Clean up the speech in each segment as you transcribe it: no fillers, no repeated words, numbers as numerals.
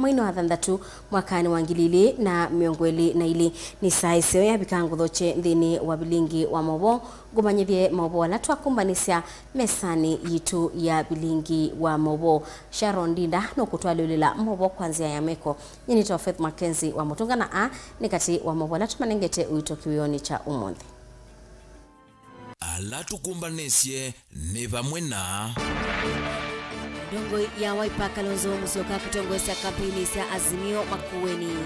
mwini wa thandatu mwakani wa ngilili na miongweli na ili ni saiseo ya bikangu dhoche dhini wa Vilingi wa Mauvoo gumanyithie Mauvoo ala twakumbanisya mesani yitu ya Vilingi wa Mauvoo. Sharon Dinda no kutwalulila Mauvoo kwanzia ya meko nyini to Faith MEKENZI wa mutungana a nikati wa Mauvoo ala tumanengete uito kiwioni cha umonthi ala tukumbanisye ni vamwe na Dongo ya Wiper Kalonzo Musyoka kutongoza kampeni za Azimio Makueni.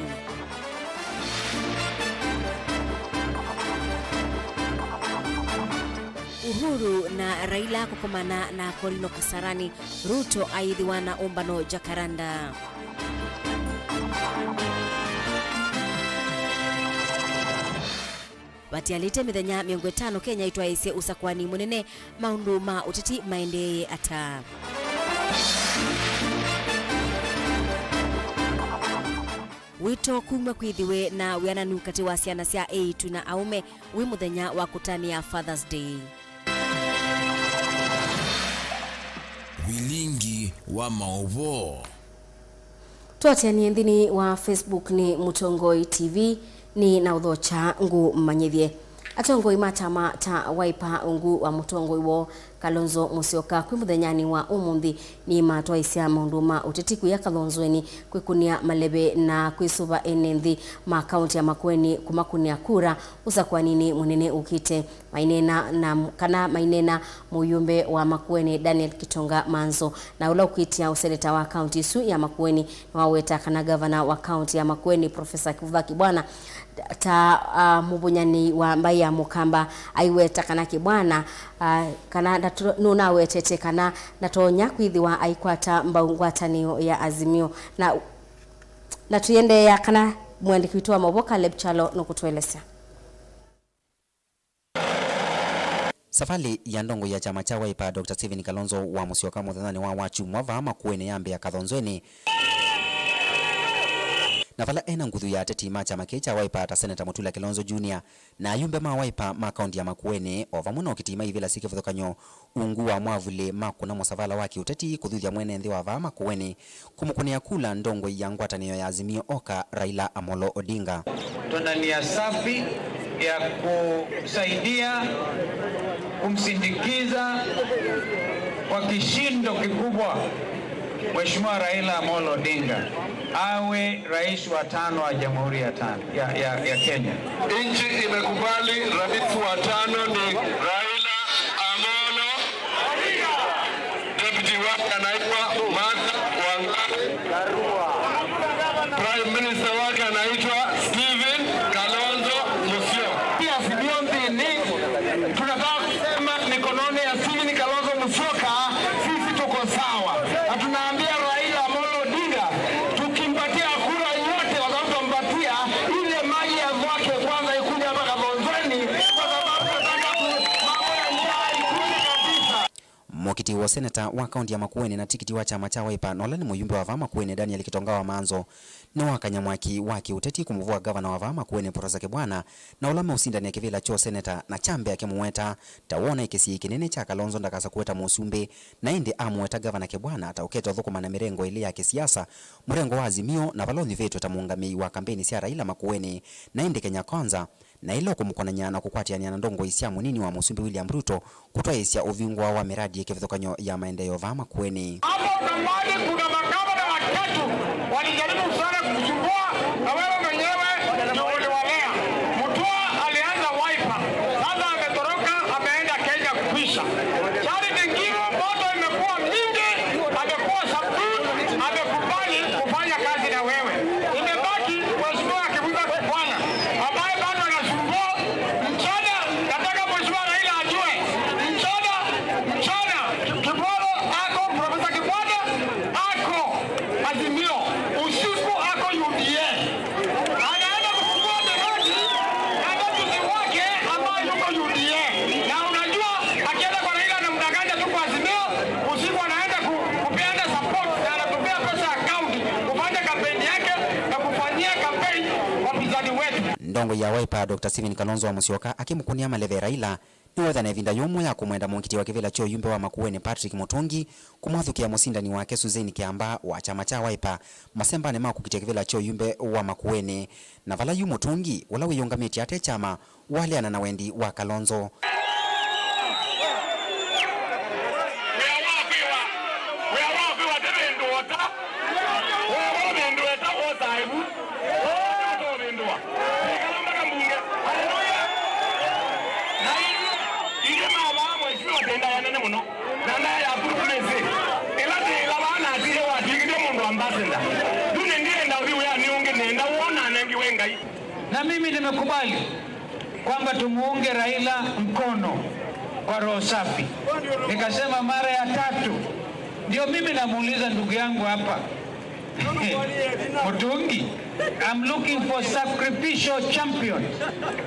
Uhuru na Raila kukomana na Kolino Kasarani. Ruto aidhiwa na Ombano Jakaranda. Batialite mithenya 50 Kenya itwaise usakwani munene maundu ma uteti maendeye ata. Wito kumwe kwithiwe na wiananu kati wa ciana cia eitu na aume wi muthenya wa kutania Father's Day. Vilingi wa Mauvoo. Tuatianie nthini wa Facebook ni Mutongoi TV ni na udhocha ngu manyithie. Atongoi matama ta Wiper ngu wa Mutongoi wo Kalonzo Musyoka kwi muthenyani wa umunthi ni matwaisya maundu ma utetiku ya Kalonzoeni kwikunia malebe na kwisuva enenthi ma kaunti ya Makueni kumakunia kura usakwanini munene ukite mainena na kana mainena muyumbe wa Makueni Daniel Kitonga Manzo na ula ukitia useneta wa kaunti su ya Makueni na waweta kana governor wa kaunti ya Makueni Professor Kivaki Bwana ta mubunyani wa Mbaya Mukamba aiweta kana Kibwana kana nuna wetete kana natonya kwithiwa aikwata mbaungwatanio ya Azimio na tuende ya kana mwandiki wetu wa Mauvoo Lepchalo no kutueleza. Safali ya ndongo ya chama cha Wiper Dr. Stephen Kalonzo wa Musyoka muthanani wa wachu mwava Makueni yambe ya Kathonzweni na vala ena nguthu ya ateti ma chama cha Wiper ta Senator Mutula Kalonzo Jr. na ayumbe ma Wiper ma kaunti ya Makueni ova muno kitima ivila sike futhukanyo ungu wa mwavule makuna musavala waki uteti kuthuthia mwene nthi wa va Makueni kumukunia kula ndongo ya ngwatanio ya Azimio oka Raila Amolo Odinga. Tuna nia safi ya kusaidia kumsindikiza kwa kishindo kikubwa Mheshimiwa Raila Amolo Odinga awe rais wa 5 wa Jamhuri ya Kenya. Nchi imekubali rais wa 5 ni Raila Amolo Odinga. Deputy wake anaitwa Martha Wangari. Prime Minister wake anaitwa Stephen Kalonzo Musyoka. Pia sibionzi ni tunataka kusema mikononi ya Stephen Kalonzo Musyoka sisi tuko sawa. Na tunaambia Raila Amolo Odinga tukimpatia kura yote wakampatia ile maji ya kwake kwanza ikuja hapa Kathonzweni kwa sababu tunataka mambo ya njaa ikuje kabisa. Mokiti wa Senator wa kaunti ya Makueni na tikiti wa chama cha Wiper nola ni muyumbe wa va Makueni Daniel Kitonga wa Manzo na wakanyamwaki waki uteti kumuvua governor wa va Makueni Professor Kibwana na ulama usindani ya kivila cho Senator na chambe ya kimuweta tawona ikisi kinene cha Kalonzo ndakasa kuweta musumbe na indi amuweta governor Kibwana atauketa thukuma na mirengo ile ya kisiasa murengo wa Azimio na valoni vetu tamungami wa kampeni sia Raila Makueni na indi Kenya Kwanza na ilo kumukonanya na kukwatiania na ndongo isia munini wa musumbi William Ruto kutwaisya uvingwa wa miradi kivithukanyo ya maendeleo va Makueni. Hapo zamani kuna magavana watatu walijaribu sana kusumbua na wewe mwenyewe ndio uliwalea. Mutua alianza Wiper, sasa ametoroka ameenda Kenya kupisha. Charity Ngilu moto imekuwa mingi, amekuwa subdued, amekubali kufanya kazi na wewe. Imebaki Mheshimiwa Kivutha Bwana ambaye bado anasumbua mchana. Nataka Mheshimiwa Raila ajue mchana Kibwana ako Professor Kibwana ako Azimio, usiku ako UDA. ndongo ya Wiper Dr. Steven Kalonzo wa Musyoka akimukunia maleve Raila ni wethana evinda yomwe ya kumwenda munkiti wa kivila cho yumbe wa Makueni Patrick Mutungi kumwathukia musindani wake Suzeni Kiamba wa chama cha Wiper masemba ne makukitia kivila cho yumbe wa Makueni na vala yu Mutungi wala wiyongamiti ate chama waliana na wendi wa Kalonzo. Na mimi nimekubali kwamba tumuunge Raila mkono kwa roho safi. Nikasema mara ya 3 ndio mimi namuuliza ndugu yangu hapa Mutungi, I'm looking for sacrificial champion.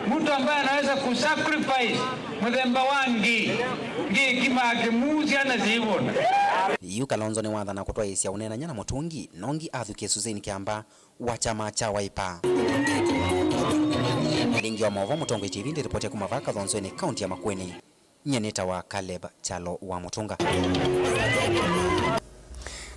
Mtu ambaye anaweza kusacrifice mudhemba wangi kima akimuzi anazibona. Yu Kalonzo ni wathana kutwa isia unena nyana Mutungi nongi athukie Suzeni Kiamba wa chama cha Wiper. Vilingi wa Mauvoo Mutongo TV ndi ripoti ya kumavaka thonzweni kaunti ya Makueni. Nyeneta wa Caleb Chalo wa Mutunga.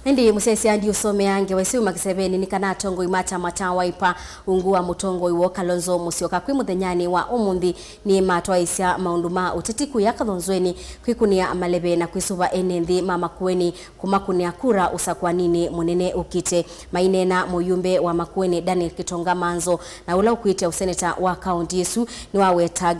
Ndi musesi andi usome yange wesiuma kisebeni nikana tongo imata mata Wiper ungua Mutongo iwo Kalonzo Musyoka kwi muthenyani wa umundi ni matwa isya maunduma utetiku ya kathonzweni kwikunia malebe na kwisuva enenthi mama Makueni kumakunia kura usakwanini munene ukite mainena muyumbe wa Makueni Daniel Kitonga Manzo na ula ukuite useneta wa county Yesu ni waweta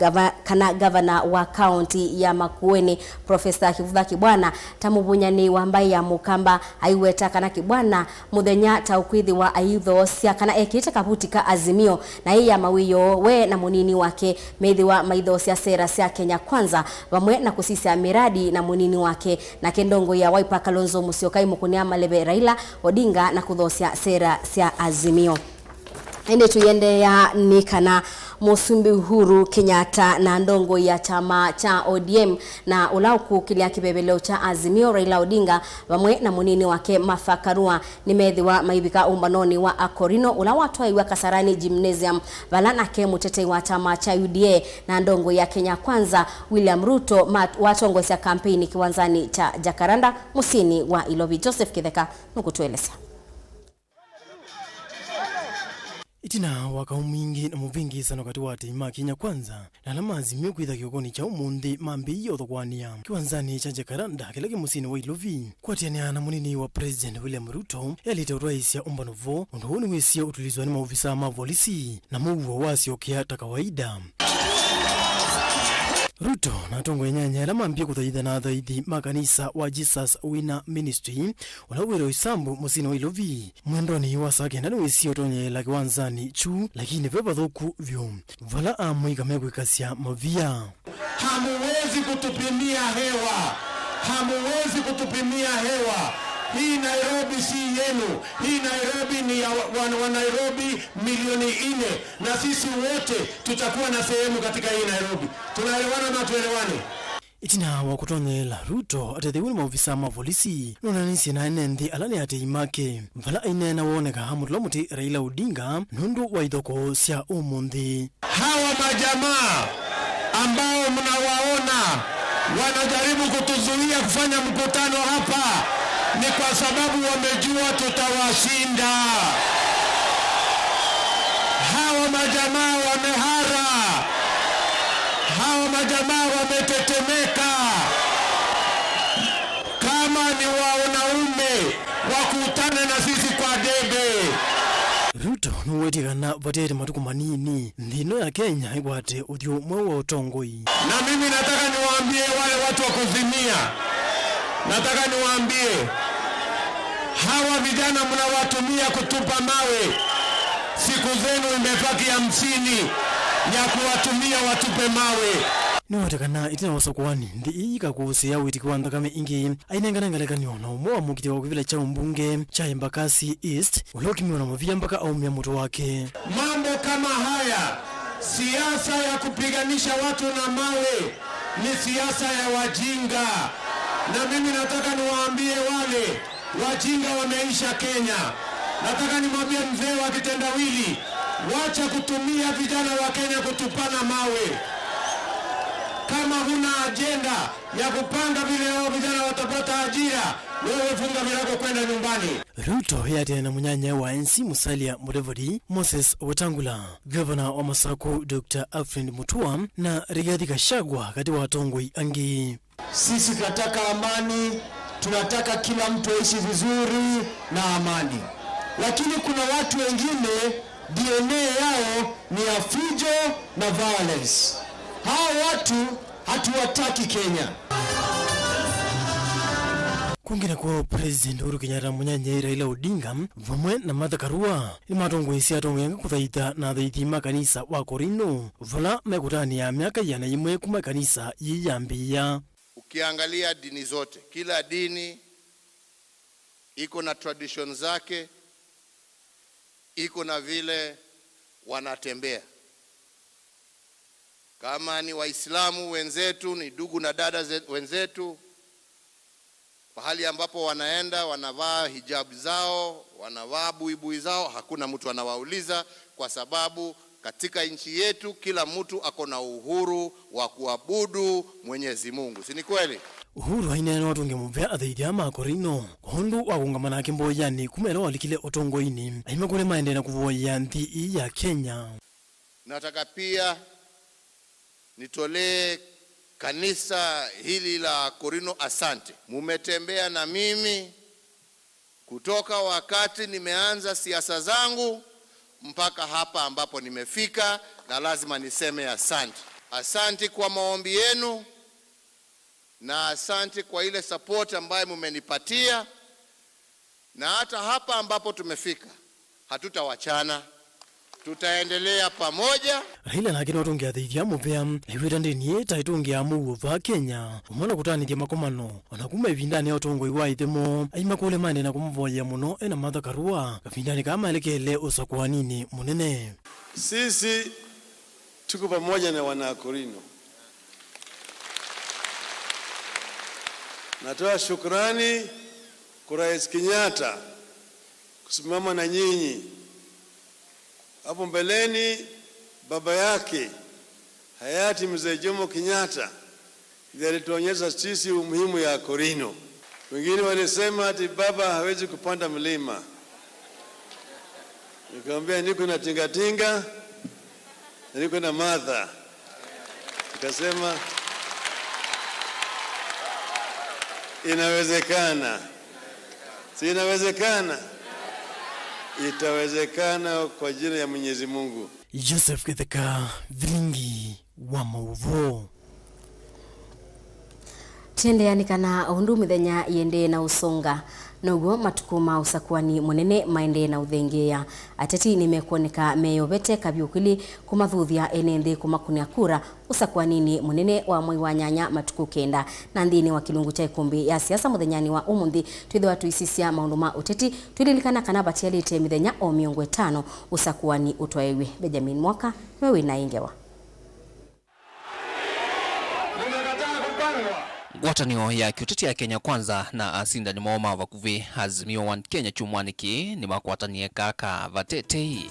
governor wa county ya Makueni Professor Kivutha Kibwana tamubunyani wa mbai ya Mukamba aiweta kana Kibwana muthenya taukwithi wa ayutho cia kana ekite kabutika Azimio na iya mawiyo we na munini wake methi wa maitho cia sera cia Kenya Kwanza vamwe na kusisia miradi na munini wake na kendongo ya Wiper Kalonzo Musyoka imukunia malebe Raila Odinga na kuthosia sera cia Azimio. Ende tuyende ya nikana Musumbi Uhuru Kenyatta na ndongo ya chama cha ODM na ulauku kilia kibebeleo cha Azimio Raila Odinga vamwe na munini wake Martha Karua nimedhiwa maibika umbanoni wa Akorino ulawatwa iwa Kasarani Gymnasium valana ke mutetei wa chama cha UDA na ndongo ya Kenya Kwanza William Ruto watongo sia kampeni kiwanzani cha Jakaranda musini wa Ilobi. Joseph Kitheka nukutueleza. Itina waka mwingi na muvingi sana wakati wa Kenya Kenya Kwanza na alama Azimio kwitha kiogoni cha umundi mambi yotho kwania kiwanzani cha Jakaranda kilaki musini wa Ilovi kwatiania na munini wa President William Ruto yalite uraisia umbanovo unduhuni wesia utulizwa ni maofisa mavolisi na Mauvoo wasio kia kawaida. Ruto na tongo nyanya alama mpia kuthaitha na thaithi makanisa wa Jesus Winner Ministry ulawiro isambu musini wa Ilovi mwendoni wasake ndani wisio tonye la kiwanzani chu lakini pepa thoku vyo vala amwika mekwikasia mavia. Hamuwezi kutupimia hewa, hamuwezi kutupimia hewa. Hii Nairobi si yenu. Hii Nairobi ni ya wa Nairobi milioni 4 na sisi wote tutakuwa na sehemu katika hii Nairobi. Tunaelewana na tuelewane? Itina wakutonye la Ruto atetheuni maofisa mavolisi nonanisi na enendi alani ate imake vala inena woneka hamutulamuti Raila Odinga nundu wa idhoko sia umundi. Hawa majamaa ambao mnawaona wanajaribu kutuzuia kufanya mkutano hapa ni kwa sababu wamejua tutawashinda. Hawa majamaa wamehara, hawa majamaa wametetemeka. Kama ni wanaume wakutane na sisi kwa debe. Ruto nuwetikana vatete matuku manini ndino ya Kenya igwate uthio mwewa utongoi. Na mimi nataka niwaambie wale watu wa kuzimia, nataka niwaambie hawa vijana mnawatumia kutupa mawe, siku zenu imebaki 50 ya kuwatumia watupe mawe. Niwatakana itina wasokwani ndi iika kuhusia witiki wa ndakame ingi ainengana ngalekanio na umoa mukiti wa kuvila cha umbunge cha Embakasi East ulokimiwa na mavia mpaka aumia moto wake. Mambo kama haya, siasa ya kupiganisha watu na mawe ni siasa ya wajinga. Na mimi nataka niwaambie wale wajinga wameisha Kenya. Nataka nimwambie mzee wa kitendawili Wacha kutumia vijana wa Kenya kutupana mawe. Kama huna agenda ya kupanga vile hao vijana watapata ajira, wewe funga milango kwenda nyumbani. Ruto yate na munyanya wa NC Musalia Mudavadi, Moses Wetangula, Governor wa Masako Dr. Alfred Mutua na Rigathi Gachagua kati wa Tongoi angi. Sisi tunataka amani, tunataka kila mtu aishi vizuri na amani. Lakini kuna watu wengine DNA yao ni ya fujo na violence. Hao watu hatuwataki Kenya. Kungina kwa President Uhuru Kenyatta munyanya Raila Odinga vamwe na Martha Karua ni matongo isi atongo kuthaita na thaitima kanisa wa Korino vala mekutani ya miaka yana imwe kuma kanisa yiyambia. Ukiangalia dini zote, kila dini iko na tradition zake, iko na vile wanatembea. Kama ni Waislamu wenzetu, ni ndugu na dada wenzetu, pahali ambapo wanaenda wanavaa hijab zao, wanavaa buibui zao, hakuna mtu anawauliza, kwa sababu katika nchi yetu kila mtu ako na uhuru wa kuabudu Mwenyezi Mungu. Si ni kweli? Uhuru haina na watu ngemuvea athaithi ama Korino kondu wa kungamana na kimboyani kumelo walikile otongoini aima kule maende na kuvoya nthi ya Kenya. Nataka pia nitolee kanisa hili la Korino asante. Mumetembea na mimi kutoka wakati nimeanza siasa zangu mpaka hapa ambapo nimefika, na lazima niseme asante. Asante kwa maombi yenu na asante kwa ile support ambayo mumenipatia, na hata hapa ambapo tumefika hatutawachana, tutaendelea pamoja. Raila na kino watungi athithia mupea iwita ndini taitungia Mauvoo va Kenya umona kutanithia makomano ona kuma ivindani ya utongoi wa ithimo aima kule mande na kumvoya muno ena Martha Karua kavindani kama elekele usakwanini munene. Sisi tuko pamoja na wana Korino. Natoa shukrani kwa Rais Kenyatta kusimama na nyinyi. Hapo mbeleni baba yake hayati Mzee Jomo Kenyatta ndiye alituonyesha sisi umuhimu ya Korino. Wengine walisema ati baba hawezi kupanda mlima. Nikamwambia niko na tingatinga na niko na Martha. Nikasema inawezekana. Si inawezekana? Itawezekana kwa jina ya Mwenyezi Mungu. Joseph Kitheka, Vilingi wa Mauvoo. Tiende yanikana undu mithenya yende na usonga noguo matukuma usakwani munene maende na uthengeya ateti nimekuoneka meyovete kabyukili kumathuthia enende kumakunia kura usakwanini munene wa mwai wa nyanya matuku kenda na nthini wa kilungu cha ikumbi ya siasa muthenyani wa umuthi twithwa tuisisia maundu ma uteti twililikana kana batialite mithenya o miongo 5 usakwani utwaiwe. Benjamin Mwaka wewe na ingewa Ngwatanio ya kiuteti ya Kenya Kwanza na asindani maoma vakuvi Azimio One Kenya chumwaniki ni makwatanie kaka vatetei.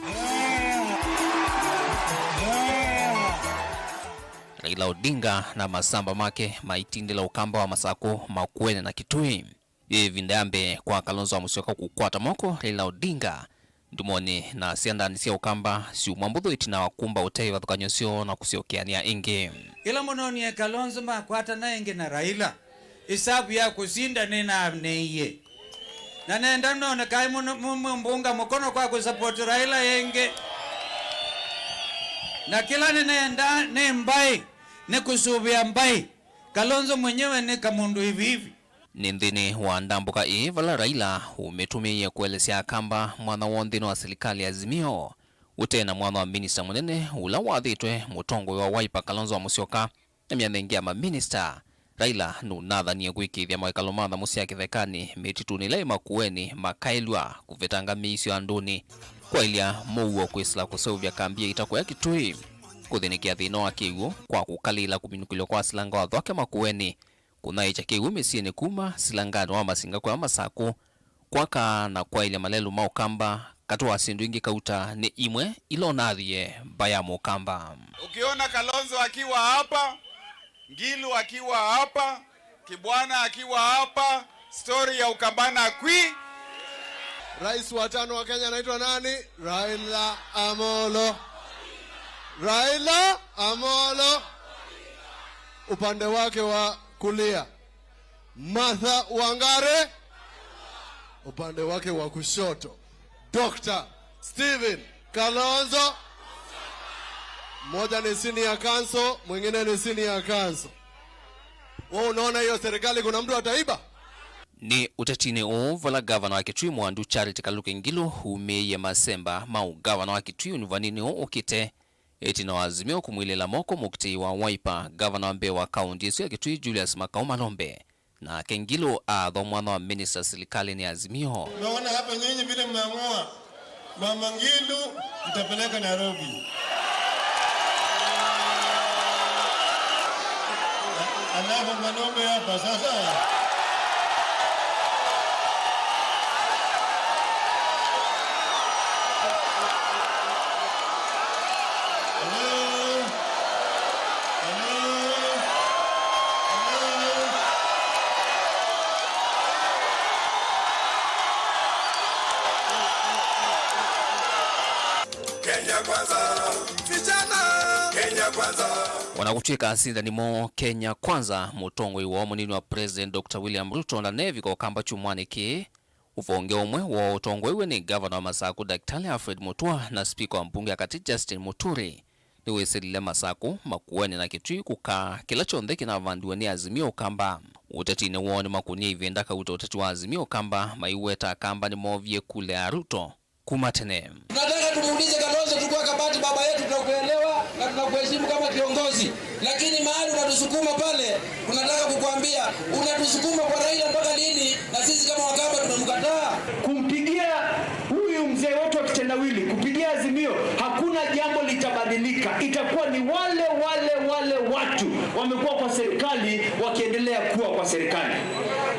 Raila Odinga na masamba make maitindila ukamba wa Masako, Makuene na Kitui. Vindambe kwa Kalonzo wa Musyoka kukwata moko Raila Odinga ndumoni na siandani sia ukamba si umambudho itina wakumba utei wathukanyosio na kusiokeania ingi. Ila mononi ya Kalonzo makwata na ingi na Raila isabu ya kusinda nena neye na nenda mnone kai mbunga mkono kwa kusapoti Raila yenge na kila nenda ne mbai ne kusubia mbai Kalonzo mwenyewe ni kamundu hivi hivi. Nindhini wa ndambuka vala Raila umetumia kuelezea kamba mwana wondhino wa serikali ya Azimio utena mwana wa minister munene ula wathitwe mutongo wa Wiper Kalonzo wa Musyoka na mianengia ma minister. Raila nunadhania gwikithia mwekalo matha musia kithekani mitituni lai Makueni makailwa kuvetanga miisio anduni kwa ilia Mauvoo kwisila kuseuvya kambia itako ya Kitui kuthinikia thino wa kiwu kwa kukalila kuminukilio kwa silanga wa thwake Makueni kuna icha kiwu misieni kuma silangano wa masinga kwa Masako kwa ka na kwa ilia malelu maukamba katwa sindu ingi kauta ni imwe ilonathie baya mukamba. Ukiona Kalonzo akiwa hapa, Ngilu akiwa hapa, Kibwana akiwa hapa, story ya Ukambana kwi. Rais wa 5 wa Kenya anaitwa nani? Raila Amolo. Raila Amolo. Upande wake wa kulia Martha Wangare. Upande wake wa kushoto Dr. Stephen Kalonzo. Mmoja ni senior counsel, mwingine ni senior counsel. Wewe unaona hiyo serikali kuna mtu ataiba? Ni utetini vala gavana wa Kitui Mwandu Charity Kaluke Ngilu humeye masemba mau gavana wa Kitui univanini ukite eti na Azimio kumwilela moko mukti wa Wiper gavana wa Mbeya wa kaunti ya Kitui Julius Makau Malombe na Kengilo adho mwana wa minister serikali ni Azimio. Naona hapa nyinyi vile mmeamua Mama Ngilu mtapeleka Nairobi. Alafu Malombe hapa sasa. Wanakucheka asinda ni mo Kenya kwanza mutongwe wa munini wa President Dr. William Ruto na nevi kwa kamba chumwani ki ufonge umwe wa utongwewe ni Governor wa Masaku Daktari Alfred Mutua na Speaker wa mbunge akati Justin Muturi ni weselile Masaku makuweni na Kitui kuka kila chonde kina vanduwa ni Azimio kamba utetine uoni makunia ivenda kauta uteti wa Azimio kamba maiweta kamba ni movie kule ya Ruto kumatene. Tunataka tumuulize Kalonzo tukua kabati baba yetu tunakuelewa na tunakuheshimu kama kiongozi. Lakini mahali unatusukuma pale, tunataka kukuambia unatusukuma kwa Raila mpaka lini na sisi kama Wakamba tumemkataa. Kumpigia huyu mzee wetu wa kitendawili, kupigia Azimio, hakuna jambo litabadilika. Itakuwa ni wale watu wamekuwa kwa serikali wakiendelea kuwa kwa serikali.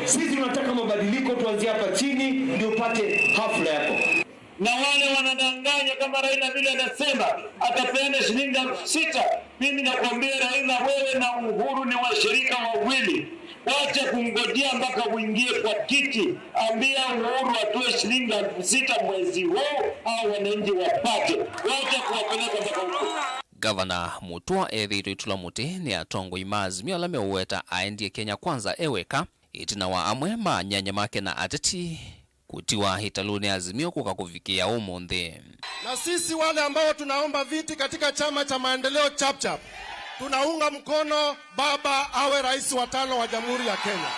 Sisi tunataka mabadiliko tuanzie hapa chini ndio upate hafla yako. Na wale wanadanganya kama Raila vile anasema atapeana shilingi 6,000. Mimi nakwambia Raila, wewe na Uhuru ni washirika wawili. Wacha kumgojea mpaka uingie kwa kiti. Ambia Uhuru atoe shilingi 6,000 mwezi huu au wananchi wapate. Wacha kuwapeleka mpaka huko. Governor Mutua Edhito Itulamuti ni atongo Azimio la meweta aendie Kenya kwanza eweka itina wa amwe manyanya make na ateti kutiwa hitaluni Azimio kukakufikia umonde. Na sisi wale ambao tunaomba viti katika chama cha maendeleo chapchap tunaunga mkono baba awe rais wa 5 wa Jamhuri ya Kenya.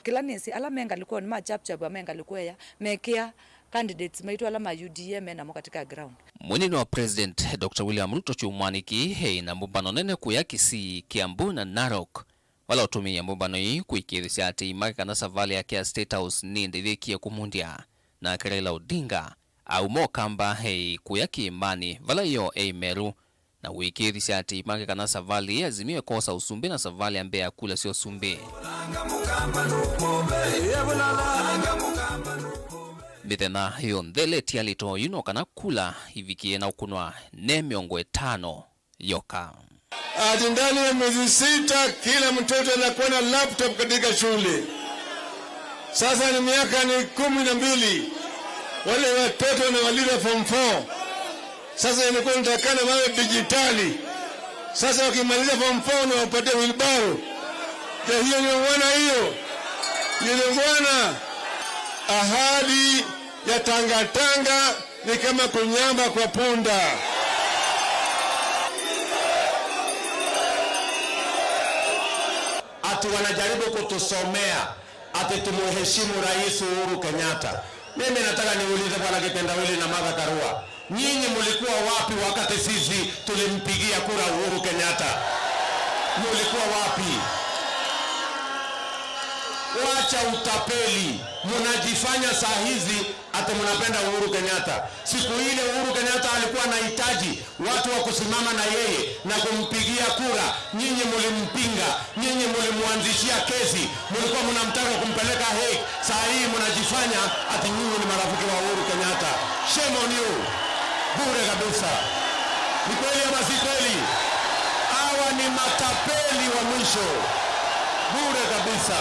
Kila nesi ala menga likuwa ni chapchap wa menga likuwa ya mekea candidates maitu ala UDM na mo katika ground. Mwenini wa President Dr. William Ruto chumwaniki hei na mbano nene kuyakisi Kiambu na Narok. Wala utumia mbano hii kuikirisha ati imaka na savali ya Kia State House ni ndiviki ya kumundia na Raila Odinga au mo kamba hei kuyaki imani vala yo Meru na uikirisha ati imaka na savali ya Azimio kosa usumbi na savali ya Mbeya kula sio sumbi. Bithena hiyo ndele tialito kana kula hivikie na ukunwa ne miongo 5 yoka. Ati ndani ya miezi 6 kila mtoto anakuwa na laptop katika shule. Sasa ni miaka ni 12. Wale watoto na walio form 4. Sasa imekuwa nitakana wawe digitali. Sasa wakimaliza form 4 na wapate wilbaro. Ya hiyo ni wana hiyo. Ni wana ahadi ya Tanga ni kama kunyamba kwa punda. Ati wanajaribu kutusomea ati tumuheshimu Rais Uhuru Kenyatta. Mimi nataka niulize bwana Kitendawili na Martha Karua, nyinyi mlikuwa wapi wakati sisi tulimpigia kura Uhuru Kenyatta? Mlikuwa wapi? Wacha utapeli. Mnajifanya saa hizi hata mnapenda Uhuru Kenyatta. Siku ile Uhuru Kenyatta alikuwa anahitaji watu wa kusimama na yeye na kumpigia kura. Nyinyi mlimpinga, nyinyi mlimwanzishia kesi, mlikuwa mnamtaka kumpeleka Hague. Saa hii mnajifanya ati nyinyi ni marafiki wa Uhuru Kenyatta. Shame on you. Bure kabisa. Ni kweli ama si kweli? Hawa ni matapeli wa mwisho. Bure kabisa.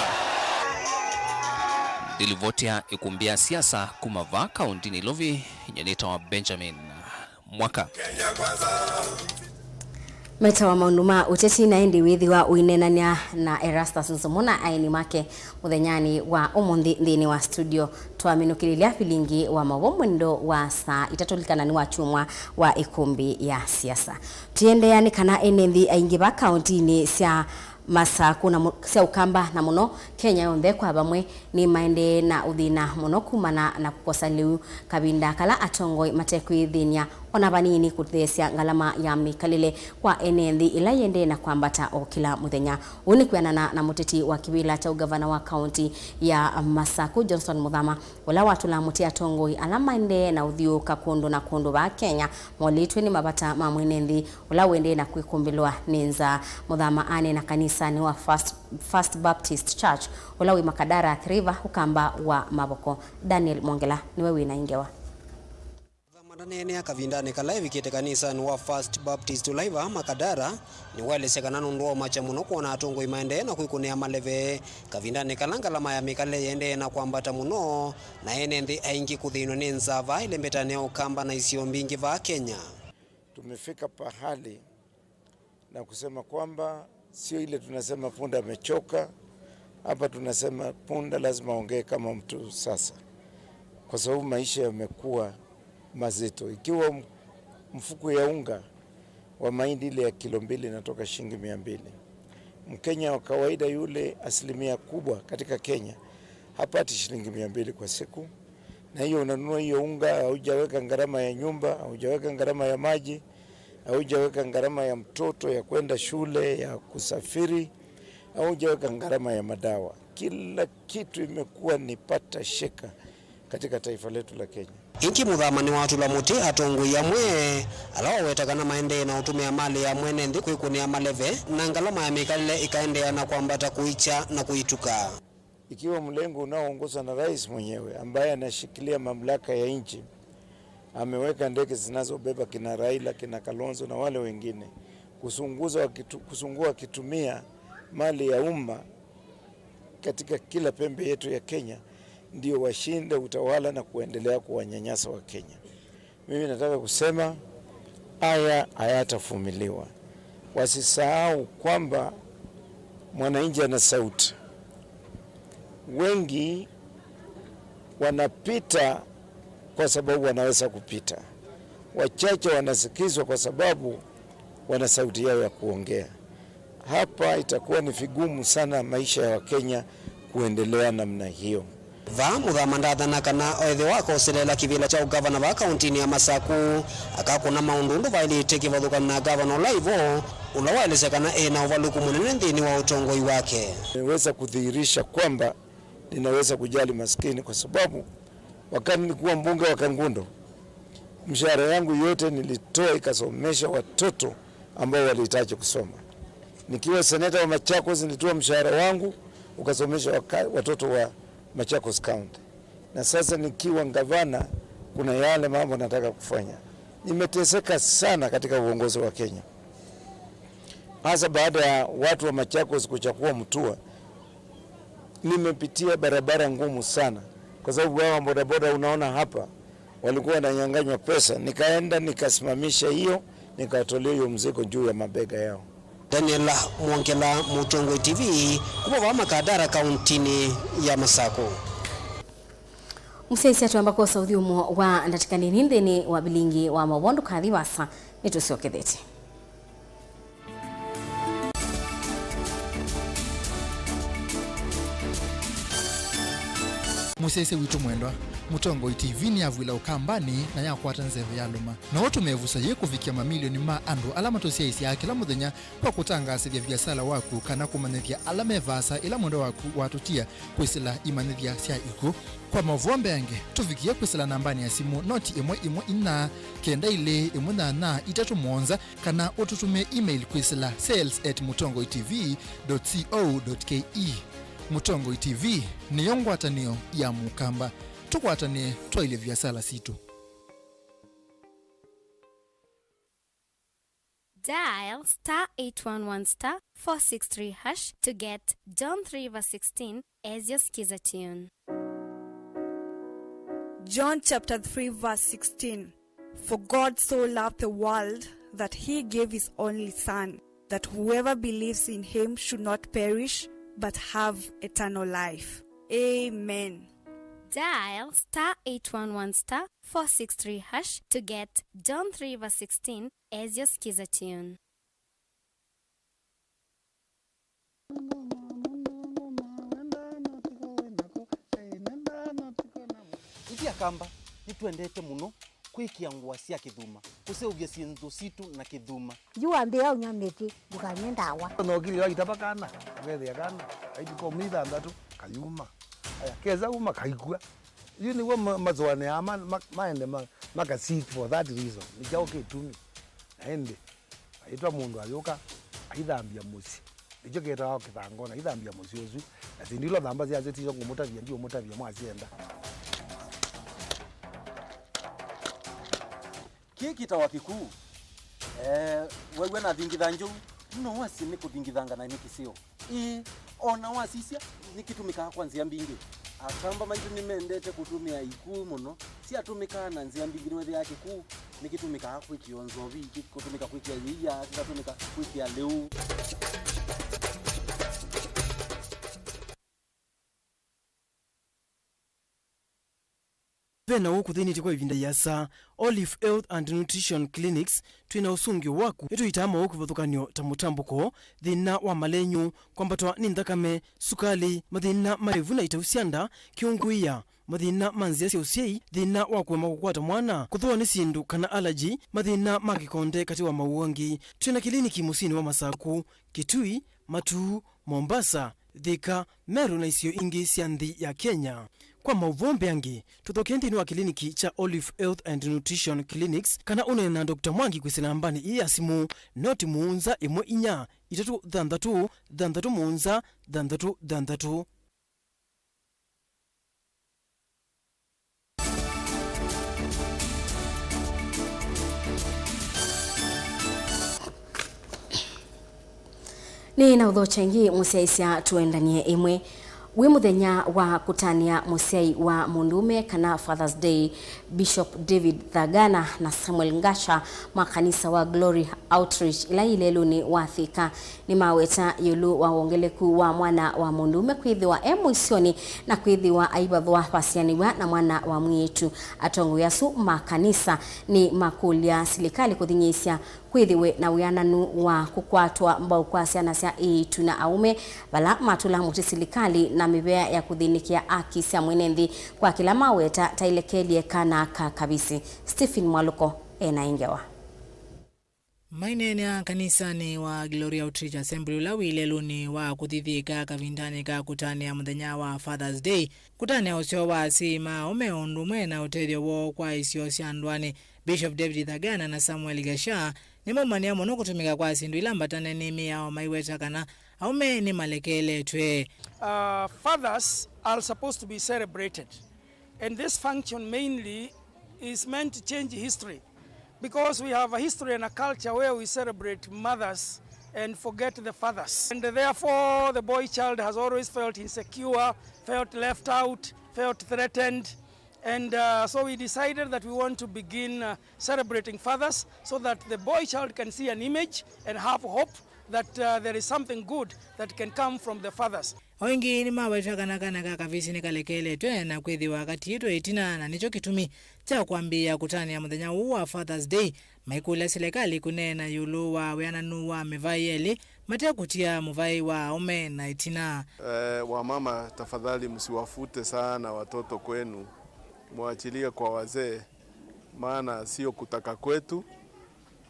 Dilivotia ikumbia siasa kumava kaunti ni Lovi nyenita wa Benjamin Mwaka. Meta wa maunduma uteti na endi withi wa uinenania na Erastus Nsomona aini make muthenyani wa umundi ndini wa studio twaminukililia Vilingi wa Mauvoo mwendo wa saa itatulikana ni wa chumwa wa ikumbi ya siasa. Tuyendeani kana enendi aingi ba kaunti ni sia masaku na sia ukamba na muno Kenya yonde kwa bamwe ni maende na udhina muno kumana na kukosa liu kabinda kala atongoi matekwi dhinya ona banini kuthesia ngalama ya mikalile kwa enendi ila yende na kwambata o kila muthenya unikwianana na muteti wa kibila cha ugavana wa kaunti ya Masaku Johnson Muthama wala watu la mutia tongoi alama ende na udhiu kakundu na kundu ba Kenya molitwe ni mabata mamwenendi wala wende na kwikumbilwa ninza Muthama ane na kanisa ni wa First Baptist Church wala wi Makadara River ukamba wa Maboko. Daniel Mongela niwe wina ingewa Nene akavindane kala vikete kanisa ni wa First Baptist Live Makadara ni wale sekanano ndo macha muno kuona atongo imaende na kuikunea maleve kavindane kalanga lama ya mikale yende na kwambata muno na enendi aingi kuthino nenza va ile mbetane ukamba na isio mbingi va Kenya. Tumefika pahali na kusema kwamba sio ile tunasema punda amechoka, hapa tunasema punda lazima ongee kama mtu sasa, kwa sababu maisha yamekuwa mazito. Ikiwa mfuko ya unga wa mahindi ile ya kilo 2 inatoka shilingi 200, Mkenya wa kawaida yule asilimia kubwa katika Kenya hapati shilingi 200 kwa siku, na hiyo unanunua hiyo unga, haujaweka gharama ya nyumba, haujaweka gharama ya maji, haujaweka gharama ya mtoto ya kwenda shule, ya kusafiri, haujaweka gharama ya madawa. Kila kitu imekuwa ni pata sheka katika taifa letu la Kenya. Inki Muthama ni watu la muti atongo ya mwe alawa wetakana maende na utumia mali ya mwene ndi kuikunia maleve na ngalama ya mikalile ikaendea na kwambata kuicha na kuituka. Ikiwa mlengo unaoongozwa na rais mwenyewe ambaye anashikilia mamlaka ya nchi ameweka ndege zinazobeba kina Raila, kina Kalonzo na wale wengine kusungua wakitumia mali ya umma katika kila pembe yetu ya Kenya, ndio washinde utawala na kuendelea kuwanyanyasa wa Kenya. Mimi nataka kusema haya hayatavumiliwa. Wasisahau kwamba mwananchi ana sauti. Wengi wanapita kwa sababu wanaweza kupita. Wachache wanasikizwa kwa sababu wana sauti yao ya kuongea. Hapa itakuwa ni vigumu sana maisha ya Wakenya kuendelea namna hiyo. Muthama ndathana kana oethe wako selela kivila cha ugavana wa kaunti ya Masaku akakuna maundundu vailite kivathukana na gavana Laivo ulawaelesekana ena uvaluku munene nthini wa utongoi wake. Nimeweza kudhihirisha kwamba ninaweza kujali maskini, kwa sababu wakati nilikuwa mbunge wa Kangundo mshahara yangu yote nilitoa ikasomesha watoto ambao walihitaji kusoma. Nikiwa seneta wa Machakos nilitoa mshahara wangu ukasomesha watoto wa Machakos County. Na sasa nikiwa gavana kuna yale mambo nataka kufanya. Nimeteseka sana katika uongozi wa Kenya, hasa baada ya watu wa Machakos kuchukua Mutua. Nimepitia barabara ngumu sana, kwa sababu wao bodaboda unaona hapa walikuwa wananyang'anywa pesa. Nikaenda nikasimamisha hiyo, nikatolea hiyo mzigo juu ya mabega yao. Daniel Mongela, Mutongoi TV, kuva Makadara kauntini ya Masaku. Msesi atu ambako saudhi umo wa ndatikani nindeni wa Vilingi wa Mauvoo kathi wasa nitusokethete. Musese witu mwendwa Mutongoi TV ni avwila ukambani na yakwata nzeve yaluma na watu mevusa ye kufikia mamilioni ma andu alama tosiaisi ya kila muthenya kwa kutangasa vya biasala waku kana kumanithia alama evasa ila mwendo waku watutia kwisila imanithia sia iku kwa Mauvoo yange tufikie kwisila nambani ya simu noti imwe ina kenda ile imuna na itatu mwonza kana ututume email kwisila sales@mutongoitv.co.ke. Mutongoi TV ni yongwatanio ya mukamba tukwatane twaile biasala situ. Dial *811*463# to get John 3:16 as your skiza tune. John chapter 3 verse 16. For God so loved the world that he gave his only Son, that whoever believes in him should not perish but have eternal life. Amen. Dial *811*463# to get John 3:16 as your skiza tune. Itia kamba nituendete muno kwikia ngwa cia kithuma kuseuvia sindu situ na kithuma yuambia unyameti dukanyendawa no gili wa itabakana ngethia kana aitiko mitha ndatu kayuma aya keza uma kaikua yuni wa mazwane ama maende maka seek for that reason nikao kitumi ende aitwa mundu ayoka aithambia musi nicho ketao kithangona aithambia musi ozu na sindilo thamba cia zetizo ngumutavia ndio mutavia mwazienda kikita wa kikuu wewe na thingitha nju no wasi ni kuthingithanga na nikisio ona wasisia nikitumika kwanzia mbingi akamba maitu nimendete kutumia ikuu muno si atumika na nzia mbingi wewe yake kuu nikitumika kwikionzo vi kutumika kwikia liya kutumika kwikia leu Vena huku thini tikwa ivinda yasa Olive Health and Nutrition Clinics twina usungio waku etu itama huku vathukanio ta mutambuko thina wa malenyu kwambatwa ni nthakame sukali mathina marevu na itausianda kiunguia mathina manzia cia usiei thina wa kuema kukwata mwana kuthua ni sindu kana allergy mathina magikonde kati wa mauangi twina kliniki musini wa Masaku Kitui Matu Mombasa Thika Meru na isio ingi cia nthi ya Kenya. Kwa Mauvoo yangi tuthokendini wa kliniki cha Olive Health and Nutrition Clinics kana unena Dr. Mwangi kwisina ambani iya simu noti muunza imwe inya itatu dhandatu dhandatu muunza dhandatu dhandatu. Ni na udhochangi musiaisia tuendanie imwe wi muthenya wa kutania musiai wa mundume kana Father's Day. Bishop David Thagana na Samuel Ngasha makanisa wa Glory Outreach ila ilelu ni wathika ni maweta yulu wa wongeleku wa mwana wa mundume kwithiwa emwisioni na kwithiwa aibathwa pasianiwa na mwana wa mwitu atongo yasu makanisa ni makulia silikali kuthinyisia kwithiwe na wiananu wa kukwatwa mbao kwa siana cia itu na aume bala matula muti silikali na mibea ya kuthinikia aki cia mwenenthi kwa kila maweta tailekelie kana kabisi. Stephen Mwaluko ena ingewa Mainene ya kanisa ni wa Glory Outreach Assembly ulawile luni wa kuthithika kavindani ka kutania muthenya wa Father's Day kutania usio wa sima umeondumwe na utedio wo kwa isio siandwani. Bishop David Thagana na Samuel Ngasha ni mumania muno kutumika kwa sindu ilambatane ni miao maiweta kana aume ni malekele twe. Fathers are supposed to be celebrated, and this function mainly is meant to change history, because we have a history and a culture where we celebrate mothers and forget the fathers, and therefore the boy child has always felt insecure, felt left out, felt threatened. And so we decided that we want to begin celebrating fathers so that the boy child can see an image and have hope that there is something good that can come from the fathers. Oingi ni maweta kana kavisi ni kalekele twe na kwithiwa wakati yetu itina na nicho kitumi cha kuambia kutania muthenya huu wa Father's Day maikula serikali kunena yulu wa weananu wa mevai eli matia kutia muvai wa ome na itina. Wa mama tafadhali msiwafute sana watoto kwenu muachilie kwa wazee, maana sio kutaka kwetu.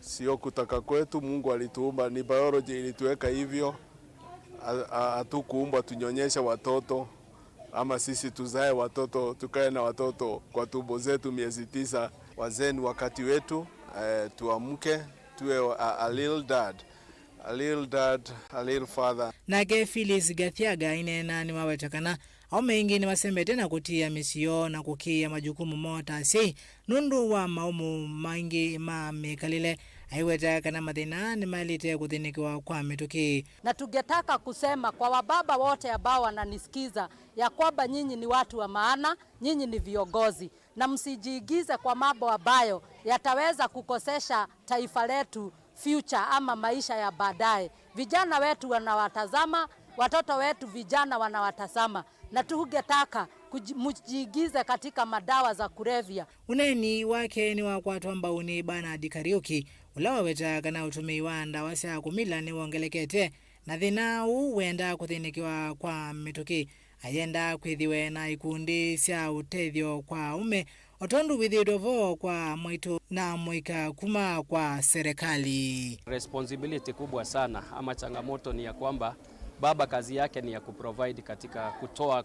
Sio kutaka kwetu, Mungu alituumba, ni biology ilituweka hivyo. Hatukuumbwa tunyonyeshe watoto ama sisi tuzae watoto, tukae na watoto kwa tumbo zetu miezi 9. Wazee ni wakati wetu, tuamke, tuwe a little dad, a little dad, a little father. Nake Phyllis Gathiaga inena ni wawetakana aume ingi ni wasembete na kutia misio na kukia majukumu mota si nundu wa maumu maingi mekalile aiwetakana mathina ni malite kuthinikiwa kwa mituki. Na tungetaka kusema kwa wababa wote ambao wananisikiza ya kwamba nyinyi ni watu wa maana, nyinyi ni viongozi, na msijiigize kwa mambo ambayo yataweza kukosesha taifa letu future ama maisha ya baadaye. Vijana wetu wanawatazama, watoto wetu vijana wanawatazama, na tungetaka mujiigize katika madawa za kulevya. Uneni wake ni wakwatu ambao ni Bernard Kariuki ulawa weta kana utumii wa ndawa cia kumila ni wongelekete na thina wenda kuthinikiwa kwa mituki ayenda kwithiwe na ikundi cia utethio kwa ume otondu withidovo kwa mwitu na mwika kuma kwa serikali. Responsibility kubwa sana ama changamoto ni ya kwamba baba kazi yake ni ya kuprovide katika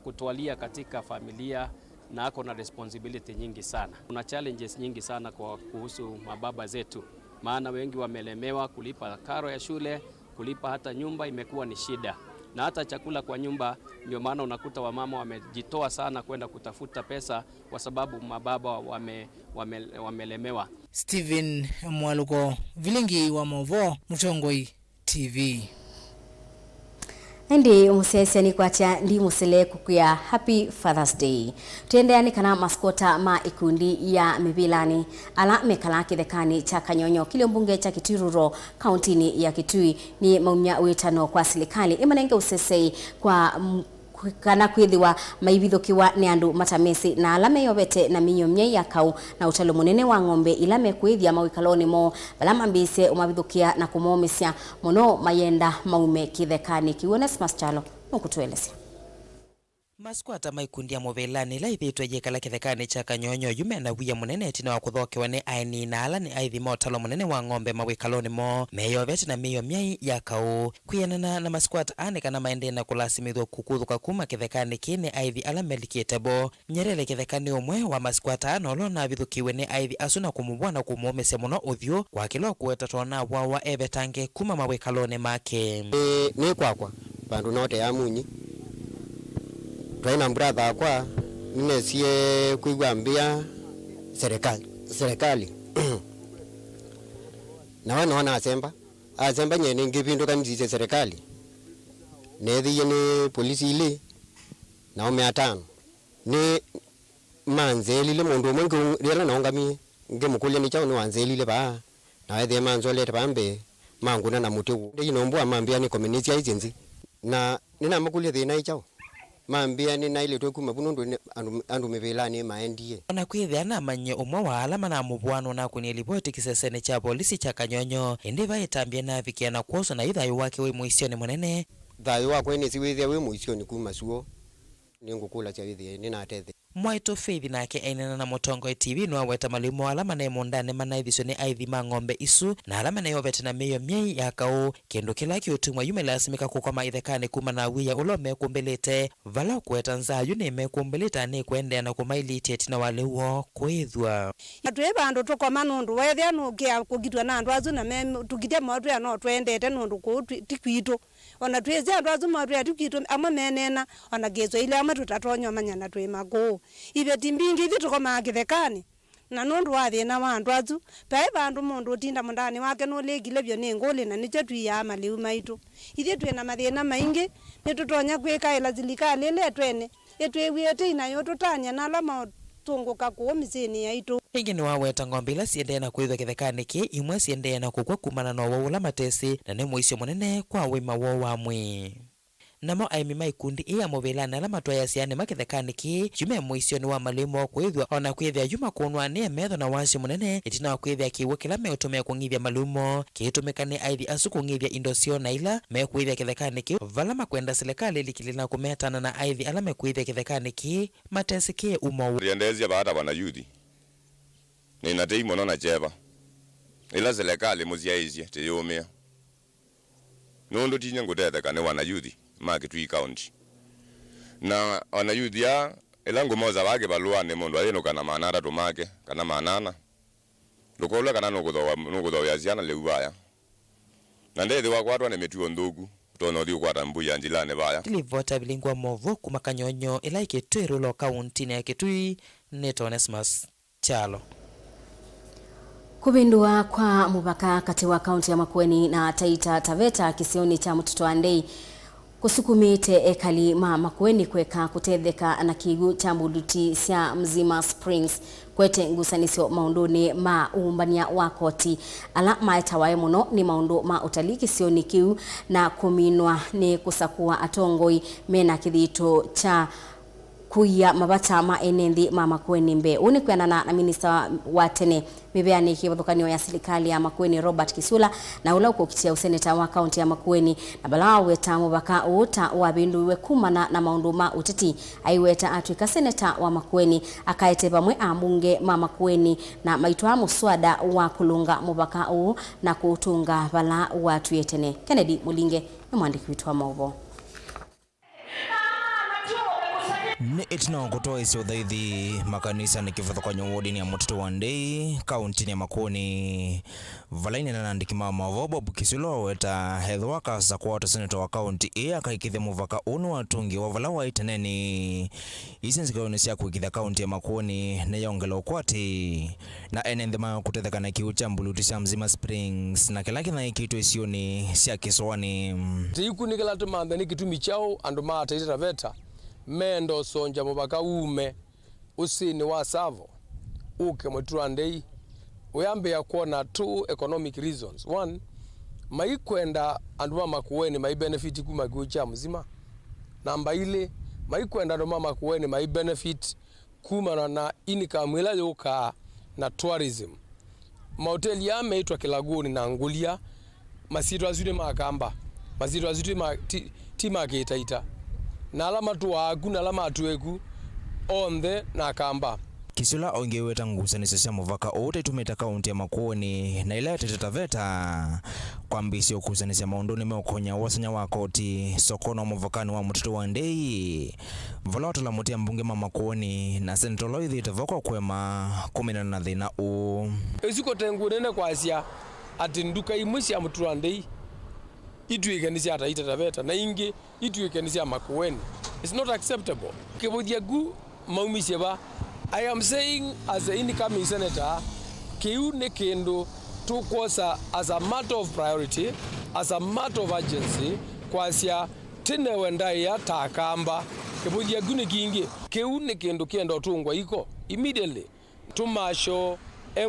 kutoalia katika familia, na ako na responsibility nyingi sana. Kuna challenges nyingi sana kwa kuhusu mababa zetu, maana wengi wamelemewa kulipa karo ya shule, kulipa hata nyumba imekuwa ni shida, na hata chakula kwa nyumba. Ndio maana unakuta wamama wamejitoa sana kwenda kutafuta pesa kwa sababu mababa wamelemewa. Steven Mwaluko, Vilingi wa Mauvoo, Mutongoi TV. Ndi umusiaisiani kwatia ndi musile kukuya Happy Father's Day. Tuendeani kana maskota ma ikundi ya mibilani ala mekala kithekani cha Kanyonyo kilio mbunge cha Kitiruro kauntini ya Kitui ni maumya wetano kwa serikali imanenge usesei kwa kana kwithiwa maibithukiwa ni andu matamesi na alame yobete na minyomye yakau na utalo munene wa ng'ombe ilame kwithia mawikaloni mo balama mbise umabithukia na kumomesya muno mayenda maume kithekani. Kiwones Maschalo nukutuelezea. Maskwata maikundi ya movelani la ithitwe jekala kithekani cha Kanyonyo yume na wia munene tina wa kuthokewa ni aini na ala ni aithi motalo munene wa ng'ombe mawikaloni mo meyo veti na miyo myai ya kau kuyanana na maskwata ane kana maende na kulasimithwa kukuthuka kuma kithekani kine aithi ala melikitebo nyerele kithekani umwe wa maskwata anolo na vithukiwe ni aithi asu na kumubwa na kumumese muno uthyu kwa kilo kuweta tona wawa evetange kuma mawikaloni make. Ni kwakwa bandu note ya munyi twaina brother kwa ninesie kuigwambia serikali na wana asemba nyene ngipinduka nzize serikali nethiye ni polisi ile na ume atano ni manzelile mundu mwengu rela naongamie ngemukulia ni chao ni wanzelile ba na wethe manzolete bambe manguna na mutiu ndi nombwa mambia ni community agency na nina makulia thina ichao mambia ni naile twe kuma bunundu andu mevelani maendie ona kwithia na manye umwe wa alama na mubwano na kunia ripoti kisesene cha polisi cha Kanyonyo indi vaitambia na vikia na kuoso na ithayo wake we muisioni munene thayo wako ni siwithia we muisioni kuma suo ningukula cha withia ni natethe Mwaito Faith nake ainena na Mutongoi TV no weta malimu alama na mundane manaithiso ni aithi ma ng'ombe isu na alama na yovete na meyo myai yakau kendo kila kiutumwa yume lasimika kukoma ithekani kuma na wia ulome kumbelete vala kweta nzayu ni mekumbeleta ni kwendea na kumailiti tina wale uo kwithwa atweba andu tukoma nundu wethia nukia kugitwa na andu azu na tugite motwe ya no twendete nundu ku tikwitu ona tweze andu azu motwe ya tikwitu ama menena ona gezo ile ama tutatonyo manyana twemago ibe timbingi ithi tukoma kithekani na nundu wa thina wa andu azu pai bandu mundu utinda mundani wake no legile byo ni ngoli na nicho twiya maliu maitu ithi twena mathina maingi ni tutonya kwika ila zilikali ile twene etwewiete inayo tutanya na alama tunguka ku mizini yaitu ingi ni waweta ng'ombe ila siendea na kwithwa kithekani ki imwe siendea na kukwa kumana no wawula matesi na ni muisio munene kwa wima wo wamwe namo aimi maikundi iya Mauvoo na lama twaya siane makithekani ki jume mwisio ni wa malimo kwithwa ona kwithia yuma kunwa ni metho na wasi munene itina wa kwithia kiwe kila meutumia kungithia malumo kiitumikane aithi asu kungithia indo sio na ila mekwithia kithekani ki vala makwenda serikali likilina kumetana na aithi ala mekwithia kithekani ki matesike umo riendezia baada bana yudi ni natei mono na jeva ila serikali muziaizie tiyumia nondo tinya ngudethekane wana yudi Maketui County na wana yudi ya elango moza wake baluane mundu alino kana manara tumake kana manana lukola kana nugo ya ziana lewaya na ndethe wakwatwa ne metuo ndugu tono dio kwata mbuya njilane baya tilivota Vilingi Mauvoo kumakanyonyo ila iketweru lo county na Kitui Netonesmas Chalo. Kubindua kwa mupaka kati wa kaunti ya Makueni na Taita Taveta kisioni cha Mtoto wa Ndei kusukumite ekali Makueni kweka kutetheka na kigu cha mbuluti sia Mzima Springs kwete ngusanisio maunduni umbania wa koti ala maetawae muno ni maundu utalii kisioni kiu na kuminwa ni kusakua atongoi mena kithito cha kuya mabata enenthi Makueni mbe uni kwenana na minista wa tene mibeani kivathukanio ya serikali ya Makueni Robert Kisula na ula ukokitia useneta wa kaunti ya Makueni na balaa weta mubaka uta wa binduwe kumana na maundu uteti aiweta atwika seneta wa Makueni akaete pamwe ambunge Makueni na maitwa muswada wa kulunga mubaka u na kutunga balaa watu yetene. Kennedy Mulinge ni mwandiki wetu wa Mauvoo. Ni itino kutoa isi udhaithi makanisa ni kifatho kwa nyuwodi ni ya Mtoto wa Ndei kaunti ni ya Makueni valaini na nandikima Mauvoo Bob Kisulo weta hedhwa kasa kwa watu senator wa kaunti iya kaikithia muvaka unu watungi wa vala wa iteneni isi nzikaonisia kuikithia kaunti ya Makueni na yongela ukwati na enendhima kutetheka na kiucha mbuluti sia Mzima Springs na kila kina ikitu isioni sia kiswani tiku nikila tumanda ni kitumi chao anduma Taita Taveta mendo sonja mubaka ume usini wa Savo uke Mtoto wa Ndei uyambe ya kuona two economic reasons. One, maikwenda anduma Makueni mai benefit kuma kucha Mzima. Namba ile maikwenda anduma Makueni mai benefit kuma na income ila yoka na tourism. Mahoteli ya meitwa Kilagoni na Ngulia masito azuri makamba masito azuri tima Taita na alama tuwaku na alama atueku onthe na kamba. Kisula ongeweta ngusanisa sia muvaka ote tumeta kaunti ya Makueni na ila Taita Taveta kwa mbisi okusanisa maundoni meokonya wasanya wa koti sokono muvakani wa Mtoto wa Ndei vala watala mutia mbunge Makueni na senatolo ithi itavokwa kwema kumina na thina u eziko tengu nene kwa asia ati nduka imwe sia Mtoto wa Ndei ituikenisia Taita Taveta na ingi ituikenisia Makueni. It's not acceptable. Kibodia gu maumisye ba I am saying as an incoming senator kiu ne kendo to kosa as a matter of priority, as a matter of urgency kwasia tene wenda ya takamba kibodia gu ne kingi kiu ne kendo kendo tungwa iko immediately tumasho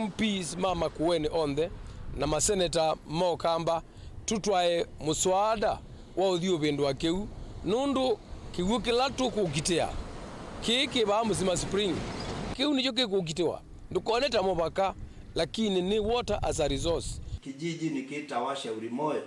MPs Makueni onde na maseneta mokamba tutwae muswada wa uthio bindu wa kiu nundu kiu kila tukukitea kiki ba Mzima Spring kiu nicho kikukitewa ndukoneta mubaka lakini ni water as a resource kijiji nikitawasha ulimoyo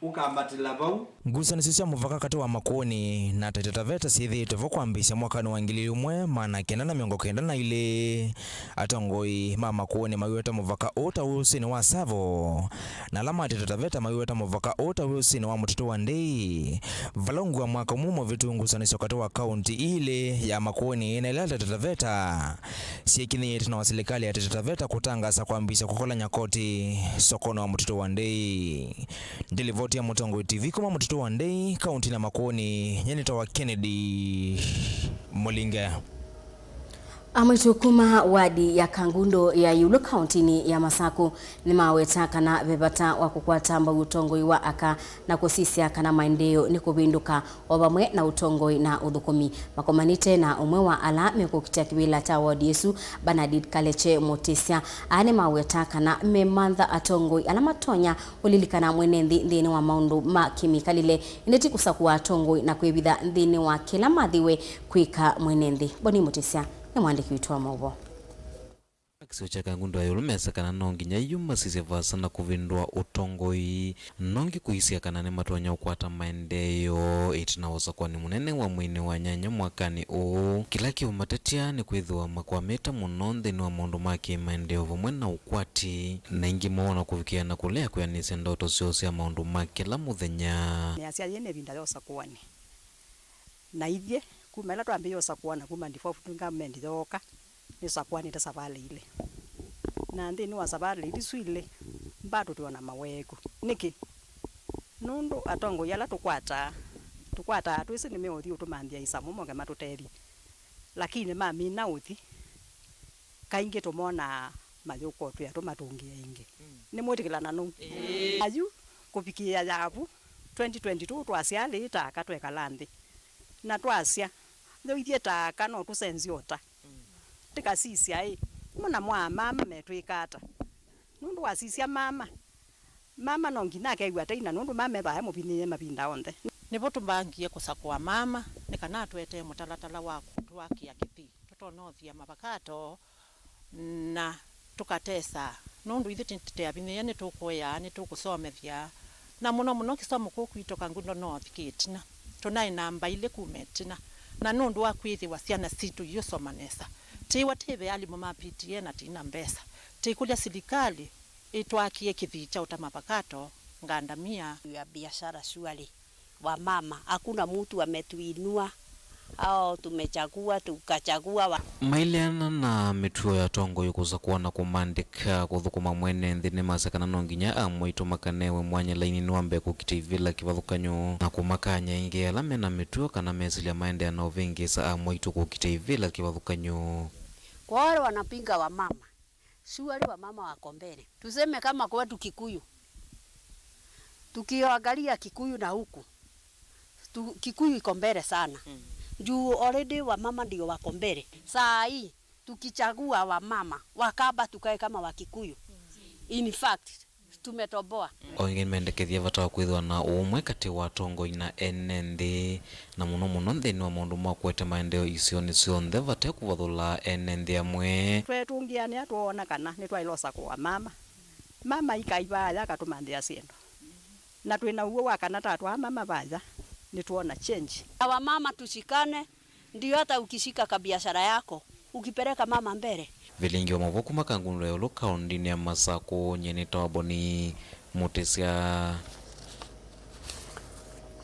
ukambatila bau ngusanisa sia muvaka kati wa Makueni na Taita Taveta sithitwe vokwambisya mwakani wa 2001 mana kenda na miongo kenda na ile atongoi Makueni maiweta muvaka ota usini wa Savo na alama Taita Taveta maiweta muvaka ota usini wa Mtoto wa Ndei valongu wa mwaka mumo vitu ngusanisa kati wa kaunti ile ya Makueni na ile Taita Taveta siekini yetu na serikali ya Taita Taveta kutangasa kwambisya kukola nyakoti sokono wa Mtoto wa Ndei ndilivoti ya Mutongoi TV kuma Mtoto wa Ndei kaunti na Makueni nyenita wa Kennedy Mulinge. Amatukuma wadi ya Kangundo ya Yulu County ni ya Masaku ni maweta kana bebata wa kukwata mba utongoi wa aka na kusisia kana maendeo ni kubinduka obamwe na utongoi na udhukumi makomanite na umwe wa ala mekukitia kibila ta wadi Yesu Banadid Kaleche Motisia ane maweta kana memandha atongoi alamatonya ulilikana mwenendi ndini wa maundu ma kimikalile ineti kusakuwa atongoi na kuibidha ndini wa kila madhiwe kuika mwenendi Boni Motisia ni mwandiki witwa Mauvoo. Kisio cha Kangundo ya Yulumesa kana nongi nyayuma sisevasa na kuvindua utongoi nongi kuhisia kana ne matonya ukwata maendeyo itinaweza kwa ni munene wa mwini wa nyanya mwakani kila kiwa matetia ni kwithua makwameta munonde ni wa mundu maki maendeyo vumwe na ukwati na ingi mawana kufikia na kulea kuya nise ndoto siosi ya maundu maki la muthenya ni asia yene vinda yosa kuwani na ithye kumela tuambe yosa kuwana kuma ndifofu tungamenti thoka ni sakwani ta savale ile na ndi ni wa savale ile suile bado tuona mawego niki nundu atongo yala tukwata twisi ni meothi utumandia isamumo kama tuteri lakini mami na uthi kainge tumona mayuko tu atumatungia inge ni mwetikila nanu ayu kupikia yabu 2022 twasiale itaka twekalandi na twasia ndio ithieta kana tusenziota tikasisia muna mwa mama metwikata nundu wasisia mama nongina kaigwa taina nundu mama ba mubiniye mabinda onde nibo tumbangie kusakwa mama nikana twete mutalatala wako twakia kithi tutonothia mabakato na tukatesa nundu ithite abiniye ni tukoya ni tukusomethia na muno kisomo kukwito Kangundo North kitina tunai namba ile kumetina na nundu wa kwithi wasiana situ yusomanesa tiwa teve ali mama PTA na tina mbesa tikulia serikali itwakie kithicha utamapakato ngandamia ya biashara shwali wa mama hakuna mtu ametuinua au tumechagua tukachagua mailiana na mituo ya tongo yukuza kuona kumandika kuthukuma mwene nthini masakana nonginya amwito makanewe mwanya laini nwambe kukitivila kivathukanyo na kumakanya ingi alame na mituo kana mesili ya maende na uvingisa amwito kukitivila kivathukanyo kwa wale wanapinga wa mama shwali wa mama wako mbele tuseme kama kwetu Kikuyu tukiangalia Kikuyu na huku Kikuyu iko mbele sana juu already wa mama ndio wako mbele saa hii tukichagua wa mama wakaba tukae kama wa Kikuyu in fact tumetoboa onge mendekethia vata kwithwa na umwe kati wa tongo ina NND na muno nthini wa maundu ma kwete maendeo icio ni cionthe vate kuvathula NND amwe twetungiani atuona kana ni twailosa kwa mama ikaibaya katumandia siendo na twina uo wakana tatu mama baja ni tuona change wa mama tushikane ndio hata ukishika kabiashara yako ukipeleka mama mbele Vilingi wa Mauvoo kuma Kangundo ya Yulu County ya Masaku nyene Boni Motisia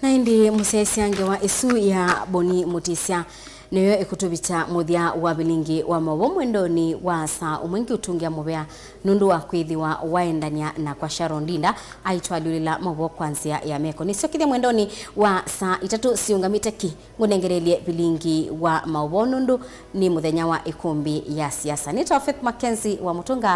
na indi musesiange wa isu ya Boni Motisia niyo ikutubita muthia wa Vilingi wa Mauvoo mwendoni wa saa umwengi utungia mubea nundu wa kwithiwa waendania na kwa Sharon Dinda aitwalulila Mauvoo kwanzia ya meko ni sokithia mwendoni wa saa 3 siungamite ki ngunengerelie Vilingi wa Mauvoo nundu ni muthenya wa ikumbi ya siasa. Nita Faith MEKENZI wa Mutunga.